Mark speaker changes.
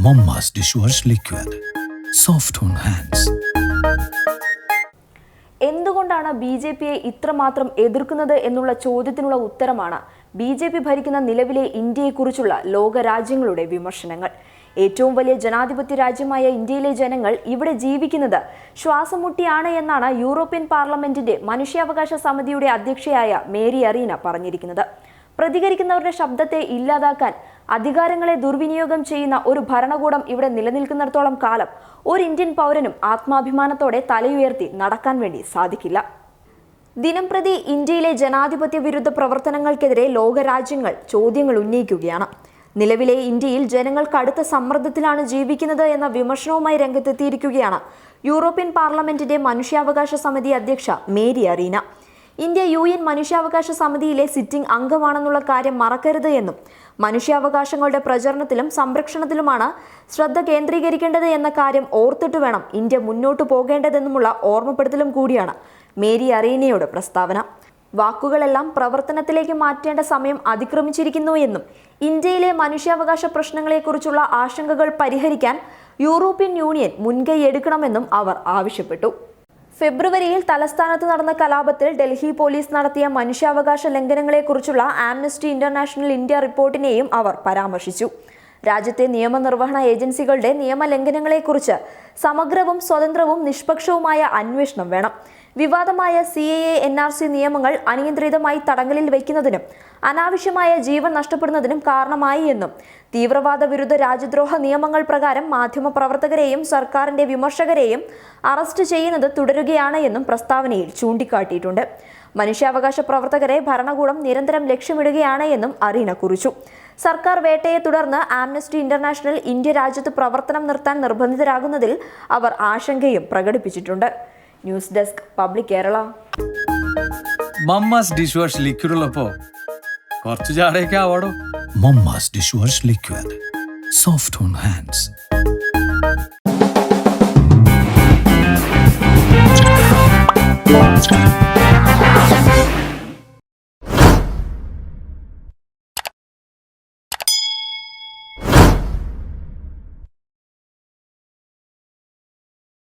Speaker 1: Momma's dishwash liquid. Soft on hands.
Speaker 2: എന്തുകൊണ്ടാണ് ബി.ജെ.പിയെ ഇത്രമാത്രം എതിർക്കുന്നത് എന്നുള്ള ചോദ്യത്തിനുള്ള ഉത്തരമാണ് ബി.ജെ.പി ഭരിക്കുന്ന നിലവിലെ ഇന്ത്യയെക്കുറിച്ചുള്ള ലോകരാജ്യങ്ങളുടെ വിമർശനങ്ങൾ. ഏറ്റവും വലിയ ജനാധിപത്യ രാജ്യമായ ഇന്ത്യയിലെ ജനങ്ങൾ ഇവിടെ ജീവിക്കുന്നത് ശ്വാസം മുട്ടിയാണ് എന്നാണ് യൂറോപ്യൻ പാർലമെന്റിന്റെ മനുഷ്യാവകാശ സമിതിയുടെ അധ്യക്ഷയായ മേരി അറീന പറഞ്ഞിരിക്കുന്നത്. പ്രതികരിക്കുന്നവരുടെ ശബ്ദത്തെ ഇല്ലാതാക്കാൻ അധികാരങ്ങളെ ദുർവിനിയോഗം ചെയ്യുന്ന ഒരു ഭരണകൂടം ഇവിടെ നിലനിൽക്കുന്നിടത്തോളം കാലം ഒരു ഇന്ത്യൻ പൗരനും ആത്മാഭിമാനത്തോടെ തലയുയർത്തി നടക്കാൻ വേണ്ടി സാധിക്കില്ല. ദിനംപ്രതി ഇന്ത്യയിലെ ജനാധിപത്യ വിരുദ്ധ പ്രവർത്തനങ്ങൾക്കെതിരെ ലോകരാജ്യങ്ങൾ ചോദ്യങ്ങൾ ഉന്നയിക്കുകയാണ്. നിലവിലെ ഇന്ത്യയിൽ ജനങ്ങൾ കടുത്ത സമ്മർദ്ദത്തിലാണ് ജീവിക്കുന്നത് എന്ന വിമർശനവുമായി രംഗത്തെത്തിയിരിക്കുകയാണ് യൂറോപ്യൻ പാർലമെന്റിന്റെ മനുഷ്യാവകാശ സമിതി അധ്യക്ഷ മേരി അറീന. ഇന്ത്യ UN മനുഷ്യാവകാശ സമിതിയിലെ സിറ്റിംഗ് അംഗമാണെന്നുള്ള കാര്യം മറക്കരുത് എന്നും മനുഷ്യാവകാശങ്ങളുടെ പ്രചരണത്തിലും സംരക്ഷണത്തിലുമാണ് ശ്രദ്ധ കേന്ദ്രീകരിക്കേണ്ടത് എന്ന കാര്യം ഓർത്തിട്ട് വേണം ഇന്ത്യ മുന്നോട്ടു പോകേണ്ടതെന്നുമുള്ള ഓർമ്മപ്പെടുത്തലും കൂടിയാണ് മേരി അറീനയുടെ പ്രസ്താവന. വാക്കുകളെല്ലാം പ്രവർത്തനത്തിലേക്ക് മാറ്റേണ്ട സമയം അതിക്രമിച്ചിരിക്കുന്നു എന്നും ഇന്ത്യയിലെ മനുഷ്യാവകാശ പ്രശ്നങ്ങളെക്കുറിച്ചുള്ള ആശങ്കകൾ പരിഹരിക്കാൻ യൂറോപ്യൻ യൂണിയൻ മുൻകൈയെടുക്കണമെന്നും അവർ ആവശ്യപ്പെട്ടു. ഫെബ്രുവരിയിൽ തലസ്ഥാനത്ത് നടന്ന കലാപത്തിൽ ഡൽഹി പോലീസ് നടത്തിയ മനുഷ്യാവകാശ ലംഘനങ്ങളെക്കുറിച്ചുള്ള ആംനസ്റ്റി ഇന്റർനാഷണൽ ഇന്ത്യ റിപ്പോർട്ടിനെയും അവർ പരാമർശിച്ചു. രാജ്യത്തെ നിയമനിർവഹണ ഏജൻസികളുടെ നിയമലംഘനങ്ങളെക്കുറിച്ച് സമഗ്രവും സ്വതന്ത്രവും നിഷ്പക്ഷവുമായ അന്വേഷണം വേണം. വിവാദമായ CAA NRC നിയമങ്ങൾ അനിയന്ത്രിതമായി തടങ്കലിൽ വയ്ക്കുന്നതിനും അനാവശ്യമായ ജീവൻ നഷ്ടപ്പെടുന്നതിനും കാരണമായി എന്നും തീവ്രവാദ വിരുദ്ധ രാജ്യദ്രോഹ നിയമങ്ങൾ പ്രകാരം മാധ്യമപ്രവർത്തകരെയും സർക്കാരിന്റെ വിമർശകരെയും അറസ്റ്റ് ചെയ്യുന്നത് തുടരുകയാണ് എന്നും പ്രസ്താവനയിൽ ചൂണ്ടിക്കാട്ടിയിട്ടുണ്ട്. മനുഷ്യാവകാശ പ്രവർത്തകരെ ഭരണകൂടം നിരന്തരം ലക്ഷ്യമിടുകയാണ് എന്നും അറീന കുറിച്ചു. സർക്കാർ വേട്ടയെ തുടർന്ന് ആംനസ്റ്റി ഇന്റർനാഷണൽ ഇന്ത്യ രാജ്യത്ത് പ്രവർത്തനം നിർത്താൻ നിർബന്ധിതരാകുന്നതിൽ അവർ ആശങ്കയും പ്രകടിപ്പിച്ചിട്ടുണ്ട്. News desk public Kerala.
Speaker 3: Mamma's dish wash liquid ഉള്ളപ്പോ കുറച്ച് ചാടയൊക്കെ ആവാടോ.
Speaker 1: Momma's dishwash liquid. Soft on hands.